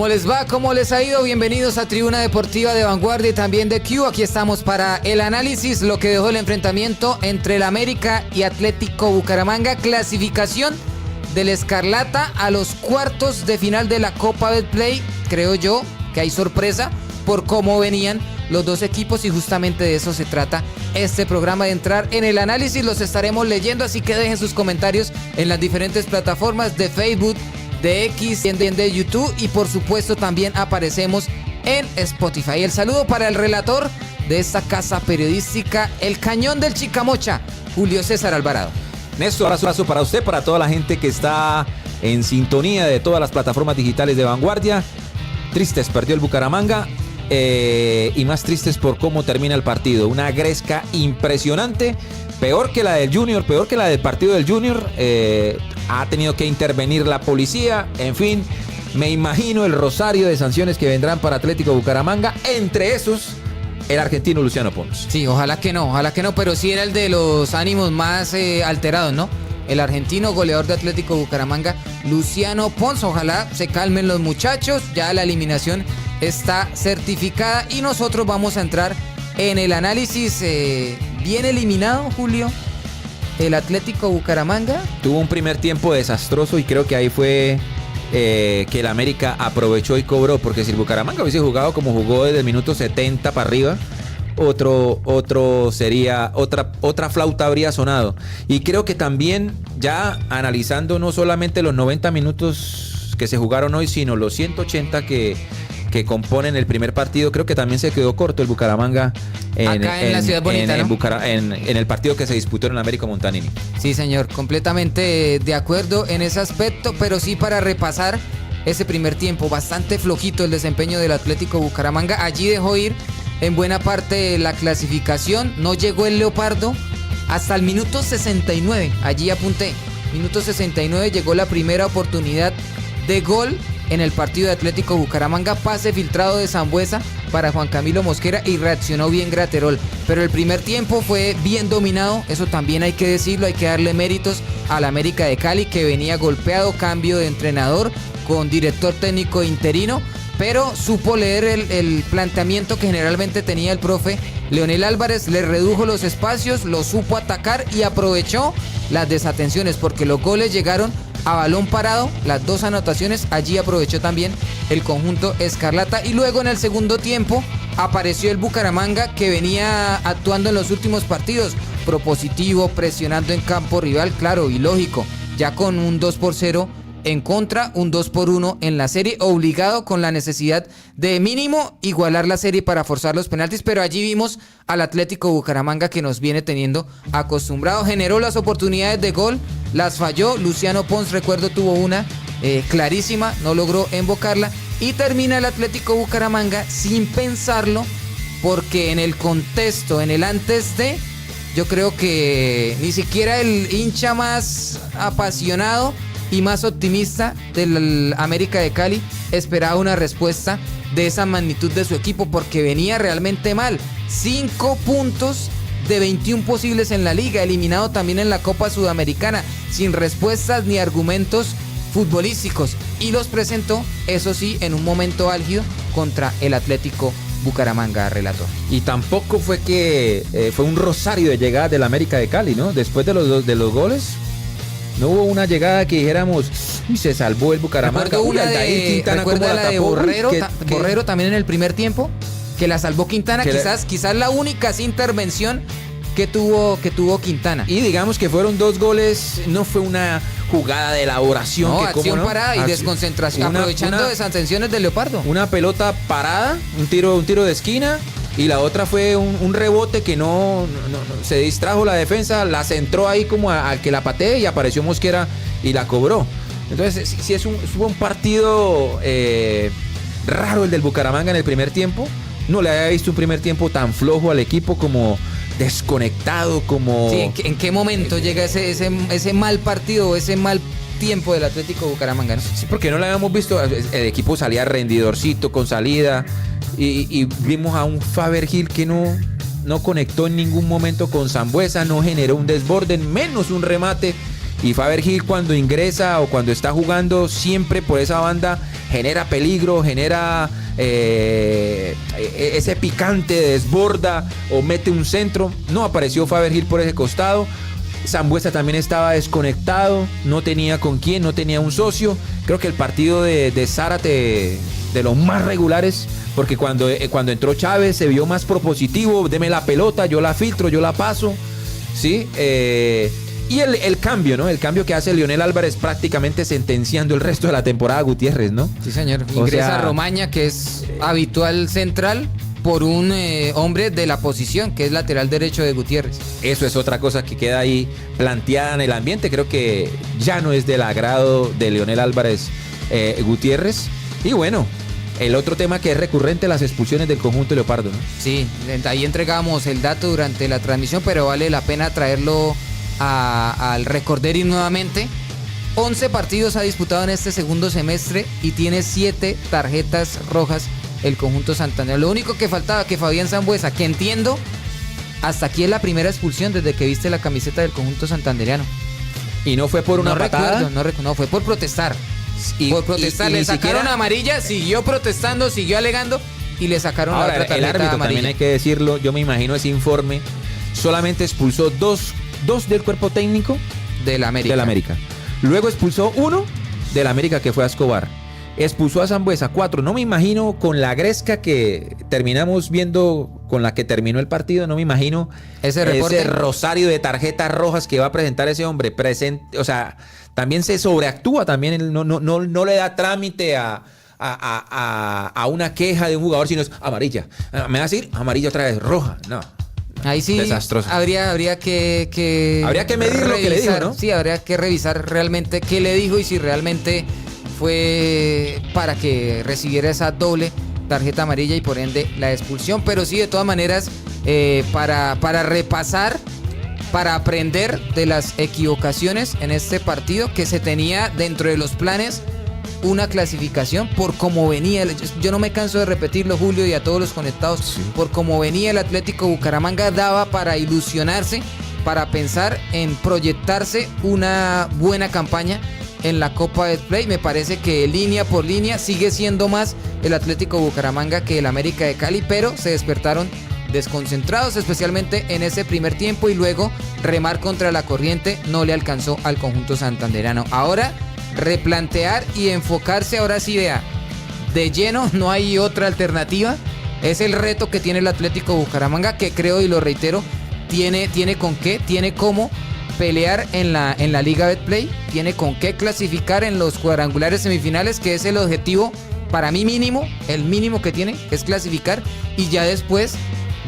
¿Cómo les va? ¿Cómo les ha ido? Bienvenidos a Tribuna Deportiva de Vanguardia y también de Q. Aquí estamos para el análisis, lo que dejó el enfrentamiento entre el América y Atlético Bucaramanga. Clasificación del Escarlata a los cuartos de final de la Copa Betplay. Creo yo que hay sorpresa por cómo venían los dos equipos y justamente de eso se trata este programa, de entrar en el análisis. Los estaremos leyendo, así que dejen sus comentarios en las diferentes plataformas de Facebook, de X, de YouTube y por supuesto también aparecemos en Spotify. El saludo para el relator de esta casa periodística, el cañón del Chicamocha, Julio César Alvarado. Néstor, abrazo para usted, para toda la gente que está en sintonía de todas las plataformas digitales de Vanguardia. Tristes, perdió el Bucaramanga y más tristes por cómo termina el partido. Una gresca impresionante, peor que la del Junior, peor que la del partido del Junior. Ha tenido que intervenir la policía, en fin, me imagino el rosario de sanciones que vendrán para Atlético Bucaramanga, entre esos el argentino Luciano Pons. Sí, ojalá que no, pero sí era el de los ánimos más alterados, ¿no? El argentino goleador de Atlético Bucaramanga, Luciano Pons. Ojalá se calmen los muchachos, ya la eliminación está certificada y nosotros vamos a entrar en el análisis. Bien eliminado, Julio, el Atlético Bucaramanga. Tuvo un primer tiempo desastroso y creo que ahí fue que el América aprovechó y cobró, porque si el Bucaramanga hubiese jugado como jugó desde el minuto 70 para arriba, otra flauta habría sonado. Y creo que también, ya analizando no solamente los 90 minutos que se jugaron hoy, sino los 180 que componen el primer partido, creo que también se quedó corto el Bucaramanga en la ciudad bonita, ¿no? en el partido que se disputó en el Américo Montanini. Sí, señor, completamente de acuerdo en ese aspecto, pero sí, para repasar ese primer tiempo, bastante flojito el desempeño del Atlético Bucaramanga. Allí dejó ir en buena parte la clasificación, no llegó el Leopardo hasta el minuto 69, allí apunté, minuto 69 llegó la primera oportunidad de gol en el partido de Atlético Bucaramanga, pase filtrado de Sambueza para Juan Camilo Mosquera y reaccionó bien Graterol. Pero el primer tiempo fue bien dominado, eso también hay que decirlo, hay que darle méritos al América de Cali, que venía golpeado, cambio de entrenador con director técnico interino, pero supo leer el planteamiento que generalmente tenía el profe Leonel Álvarez, le redujo los espacios, lo supo atacar y aprovechó las desatenciones, porque los goles llegaron a balón parado, las dos anotaciones, allí aprovechó también el conjunto Escarlata. Y luego en el segundo tiempo apareció el Bucaramanga, que venía actuando en los últimos partidos, propositivo, presionando en campo rival, claro y lógico, ya con un 2-0 en contra, un 2-1 en la serie, obligado con la necesidad de mínimo igualar la serie para forzar los penaltis, pero allí vimos al Atlético Bucaramanga que nos viene teniendo acostumbrado, generó las oportunidades de gol, las falló. Luciano Pons, recuerdo, tuvo una clarísima, no logró invocarla y termina el Atlético Bucaramanga sin pensarlo, porque en el contexto, en el antes de, yo creo que ni siquiera el hincha más apasionado y más optimista del América de Cali esperaba una respuesta de esa magnitud de su equipo, porque venía realmente mal. 5 puntos de 21 posibles en la liga, eliminado también en la Copa Sudamericana, sin respuestas ni argumentos futbolísticos, y los presentó, eso sí, en un momento álgido contra el Atlético Bucaramanga, relator. Y tampoco fue que fue un rosario de llegadas del América de Cali, ¿no? Después de los goles, no hubo una llegada que dijéramos, se salvó el Bucaramanga. Recuerda la de Borrero, Borrero también en el primer tiempo, que la salvó Quintana, quizás la única intervención que tuvo Quintana. Y digamos que fueron dos goles, no fue una jugada de elaboración. No, acción parada y desconcentración, aprovechando desatenciones del Leopardo. Una pelota parada, un tiro de esquina, y la otra fue un rebote que no se distrajo la defensa, la centró ahí como al que la patee y apareció Mosquera y la cobró. Entonces sí fue un partido raro el del Bucaramanga en el primer tiempo. No le había visto un primer tiempo tan flojo al equipo, como desconectado, como... Sí, ¿en qué momento llega ese mal partido, ese mal tiempo del Atlético Bucaramanga, ¿no? Sí, porque no lo habíamos visto. El equipo salía rendidorcito, con salida, y vimos a un Faber Gil que no conectó en ningún momento con Sambueza, no generó un desborde, menos un remate, Y Fabergil cuando ingresa o cuando está jugando siempre por esa banda genera peligro, genera ese picante, desborda o mete un centro. No apareció Fabergil por ese costado. Sambueza también estaba desconectado, no tenía con quién, no tenía un socio. Creo que el partido de Zárate, de los más regulares, porque cuando entró Chávez se vio más propositivo, deme la pelota, yo la filtro, yo la paso, ¿sí? Y el cambio, ¿no? El cambio que hace Leonel Álvarez prácticamente sentenciando el resto de la temporada a Gutiérrez, ¿no? Sí, señor. Ingresa Romaña, que es habitual central, por un hombre de la posición, que es lateral derecho de Gutiérrez. Eso es otra cosa que queda ahí planteada en el ambiente. Creo que ya no es del agrado de Leonel Álvarez Gutiérrez. Y bueno, el otro tema que es recurrente, las expulsiones del conjunto leopardo, ¿no? Sí, ahí entregamos el dato durante la transmisión, pero vale la pena traerlo al recorderis nuevamente. 11 partidos ha disputado en este segundo semestre y tiene 7 tarjetas rojas el conjunto Santander. Lo único que faltaba, que Fabián Sambueza, que entiendo, hasta aquí es la primera expulsión desde que viste la camiseta del conjunto santandereano. Y no fue por una patada. No, fue por protestar. Por protestar, le sacaron siquiera amarilla, siguió protestando, siguió alegando y le sacaron la otra tarjeta el árbitro amarilla. También hay que decirlo, yo me imagino ese informe, solamente expulsó dos del cuerpo técnico del América. Luego expulsó uno del América, que fue a Escobar. Expulsó a Sambueza 4. No me imagino con la gresca que terminamos viendo, con la que terminó el partido, no me imagino ese rosario de tarjetas rojas que va a presentar ese hombre. O sea, también se sobreactúa, también no le da trámite a una queja de un jugador, sino es amarilla. Me va a decir amarilla otra vez, roja. No. Ahí sí desastroso. Habría que medir lo que le dijo, ¿no? Sí, habría que revisar realmente qué le dijo y si realmente fue para que recibiera esa doble tarjeta amarilla y por ende la expulsión. Pero sí, de todas maneras, para repasar, para aprender de las equivocaciones en este partido, que se tenía dentro de los planes una clasificación por cómo venía. Yo no me canso de repetirlo, Julio, y a todos los conectados. Sí. Por cómo venía el Atlético Bucaramanga, daba para ilusionarse, para pensar en proyectarse una buena campaña en la Copa Betplay. Me parece que línea por línea sigue siendo más el Atlético Bucaramanga que el América de Cali, pero se despertaron desconcentrados, especialmente en ese primer tiempo, y luego remar contra la corriente no le alcanzó al conjunto santanderano. Ahora replantear y enfocarse, ahora sí, vea, de lleno, no hay otra alternativa. Es el reto que tiene el Atlético Bucaramanga, que creo, y lo reitero, tiene con qué, tiene cómo pelear en la Liga Betplay, tiene con qué clasificar en los cuadrangulares semifinales, que es el objetivo para mí mínimo, el mínimo que tiene es clasificar, y ya después,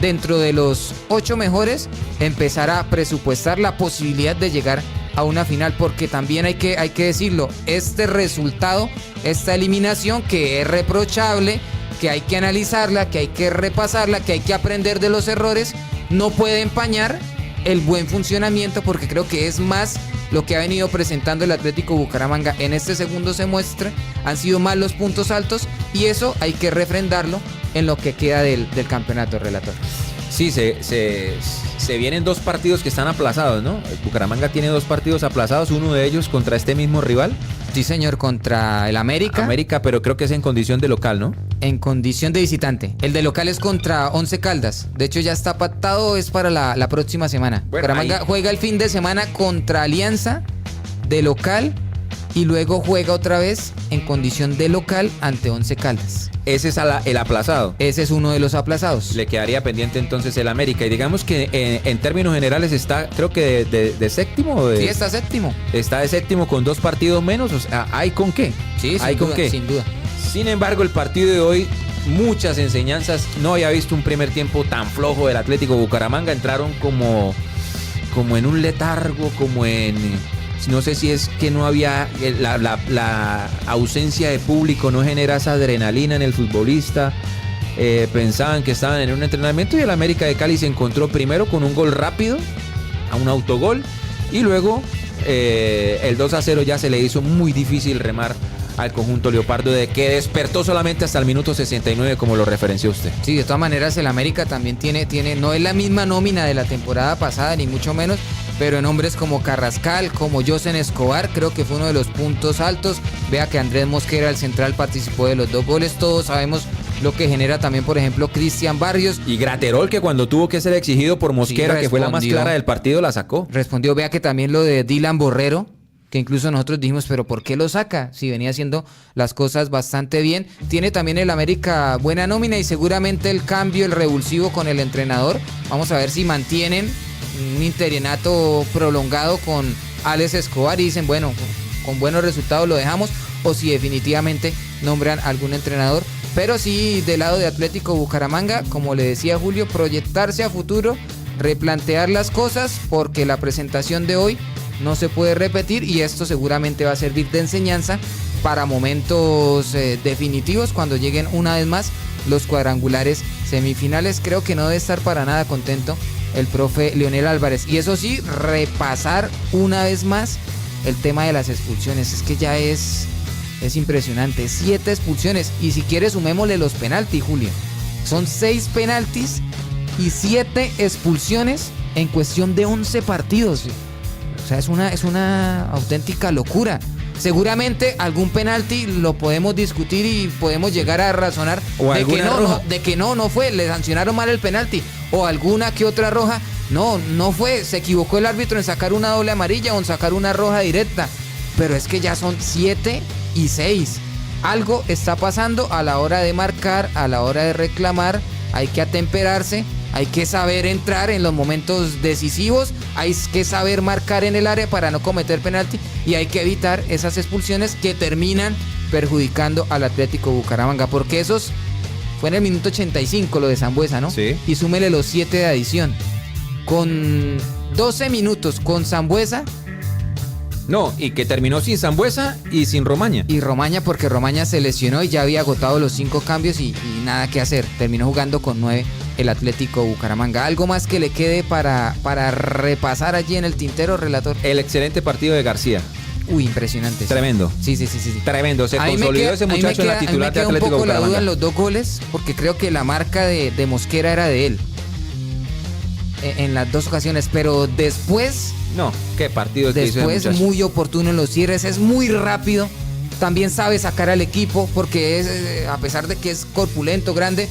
dentro de los 8 mejores, empezar a presupuestar la posibilidad de llegar a una final, porque también hay que decirlo, este resultado, esta eliminación, que es reprochable, que hay que analizarla, que hay que repasarla, que hay que aprender de los errores, no puede empañar el buen funcionamiento, porque creo que es más lo que ha venido presentando el Atlético Bucaramanga en este segundo semestre. Han sido más los puntos altos, y eso hay que refrendarlo en lo que queda del campeonato, relator. Sí, se vienen 2 partidos que están aplazados, ¿no? El Bucaramanga tiene 2 partidos aplazados, uno de ellos contra este mismo rival. Sí, señor, contra el América. Pero creo que es en condición de local, ¿no? En condición de visitante. El de local es contra Once Caldas. De hecho, ya está pactado, es para la próxima semana. Bueno, Bucaramanga juega el fin de semana contra Alianza de local, y luego juega otra vez en condición de local ante Once Caldas. Ese es el aplazado. Ese es uno de los aplazados. Le quedaría pendiente entonces el América. Y digamos que en términos generales está, creo que de séptimo. Sí, está séptimo. Está de séptimo con 2 partidos menos. O sea, ¿hay con qué? Sí, ¿hay con qué? Sin duda. Sin embargo, el partido de hoy, muchas enseñanzas. No había visto un primer tiempo tan flojo del Atlético Bucaramanga. Entraron como en un letargo, como en... No sé si es que no había la ausencia de público, no genera esa adrenalina en el futbolista. Pensaban que estaban en un entrenamiento, y el América de Cali se encontró primero con un gol rápido, a un autogol, y luego el 2-0 ya se le hizo muy difícil remar al conjunto leopardo, de que despertó solamente hasta el minuto 69, como lo referenció usted. Sí, de todas maneras el América también tiene no es la misma nómina de la temporada pasada, ni mucho menos, pero en hombres como Carrascal, como Josen Escobar, creo que fue uno de los puntos altos. Vea que Andrés Mosquera, el central, participó de los 2 goles. Todos sabemos lo que genera también, por ejemplo, Cristian Barrios. Y Graterol, que cuando tuvo que ser exigido por Mosquera, que fue la más clara del partido, la sacó. Respondió. Vea que también lo de Dylan Borrero, que incluso nosotros dijimos, pero ¿por qué lo saca? Si venía haciendo las cosas bastante bien. Tiene también el América buena nómina y seguramente el cambio, el revulsivo con el entrenador. Vamos a ver si mantienen un interinato prolongado con Alex Escobar y dicen, bueno, con buenos resultados lo dejamos, o si definitivamente nombran algún entrenador. Pero sí, del lado de Atlético Bucaramanga, como le decía Julio, proyectarse a futuro, replantear las cosas, porque la presentación de hoy no se puede repetir y esto seguramente va a servir de enseñanza para momentos definitivos cuando lleguen una vez más los cuadrangulares semifinales. Creo que no debe estar para nada contento el profe Leonel Álvarez. Y eso sí, repasar una vez más el tema de las expulsiones. Es que ya es impresionante. 7 expulsiones. Y si quiere sumémosle los penaltis, Julio. Son 6 penaltis y 7 expulsiones en cuestión de 11 partidos. O sea, es una auténtica locura. Seguramente algún penalti lo podemos discutir y podemos llegar a razonar de que no fue, le sancionaron mal el penalti, o alguna que otra roja. No fue, se equivocó el árbitro en sacar una doble amarilla o en sacar una roja directa. Pero es que ya son 7 y 6. Algo está pasando a la hora de marcar, a la hora de reclamar. Hay que atemperarse. Hay que saber entrar en los momentos decisivos, hay que saber marcar en el área para no cometer penalti y hay que evitar esas expulsiones que terminan perjudicando al Atlético Bucaramanga, porque esos fue en el minuto 85 lo de Sambuesa, ¿no? Sí. Y súmele los 7 de adición. Con 12 minutos con Sambuesa. No, y que terminó sin Sambuesa y sin Romaña. Y Romaña, porque Romaña se lesionó y ya había agotado los 5 cambios y nada que hacer. Terminó jugando con 9 el Atlético Bucaramanga. ¿Algo más que le quede para repasar allí en el tintero, relator? El excelente partido de García. Uy, impresionante. Tremendo. Sí. Tremendo. Se consolidó ese muchacho en la titular de Atlético Bucaramanga. Me queda un poco la duda en los 2 goles, porque creo que la marca de Mosquera era de él. En las 2 ocasiones, pero después... No, qué partido que hizo el muchacho. Muy oportuno en los cierres, es muy rápido, también sabe sacar al equipo, porque es, a pesar de que es corpulento, grande,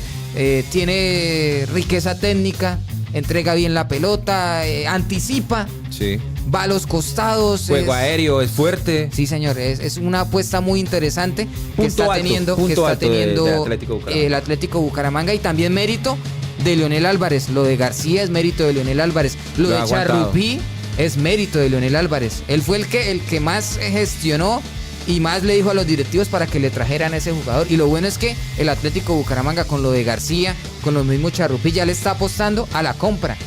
tiene riqueza técnica, entrega bien la pelota, anticipa, sí, va a los costados. Juego aéreo, es fuerte. Sí, señor, es una apuesta muy interesante que está teniendo de el Atlético Bucaramanga, y también mérito de Leonel Álvarez. Lo de García es mérito de Leonel Álvarez, lo de Charrupí es mérito de Leonel Álvarez. Él fue el que más gestionó y más le dijo a los directivos para que le trajeran a ese jugador. Y lo bueno es que el Atlético Bucaramanga, con lo de García, con los mismos Charrupí, ya le está apostando a la compra.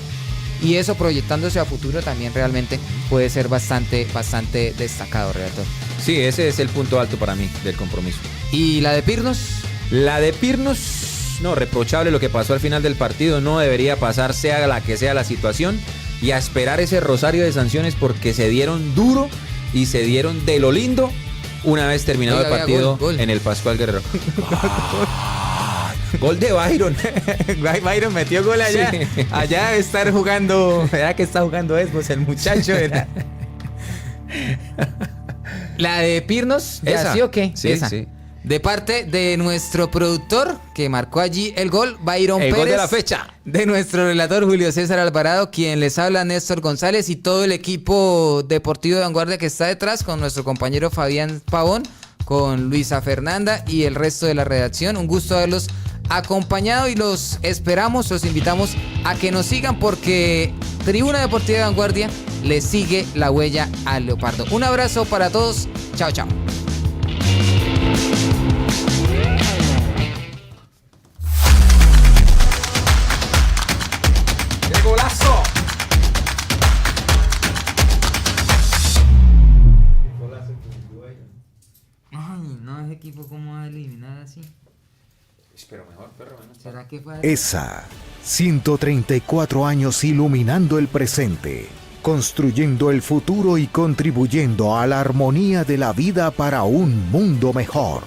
Y eso, proyectándose a futuro, también realmente puede ser bastante destacado, relator. Sí, ese es el punto alto para mí del compromiso. ¿Y la de Pirnos? La de Pirnos, no, reprochable lo que pasó al final del partido. No debería pasar, sea la que sea la situación. Y a esperar ese rosario de sanciones, porque se dieron duro y se dieron de lo lindo una vez terminado el partido gol. En el Pascual Guerrero. Gol de Byron. Byron metió gol allá. Sí. Allá debe estar jugando. ¿Verdad que está jugando Xbox el muchacho? Era. La de Pirnos, ¿ya sí o qué? Sí, esa. Sí. De parte de nuestro productor, que marcó allí el gol, Byron Pérez. El gol de la fecha. De nuestro relator Julio César Alvarado, quien les habla, Néstor González, y todo el equipo deportivo de Vanguardia que está detrás, con nuestro compañero Fabián Pavón, con Luisa Fernanda y el resto de la redacción. Un gusto haberlos acompañado y los esperamos, los invitamos a que nos sigan, porque Tribuna Deportiva de Vanguardia le sigue la huella al Leopardo. Un abrazo para todos. Chao, chao. ¡Golazo! Ay, no, ese equipo cómo va a eliminar así. Pero mejor, perro. ¿Será que fue? ESA, 134 años iluminando el presente, construyendo el futuro y contribuyendo a la armonía de la vida para un mundo mejor.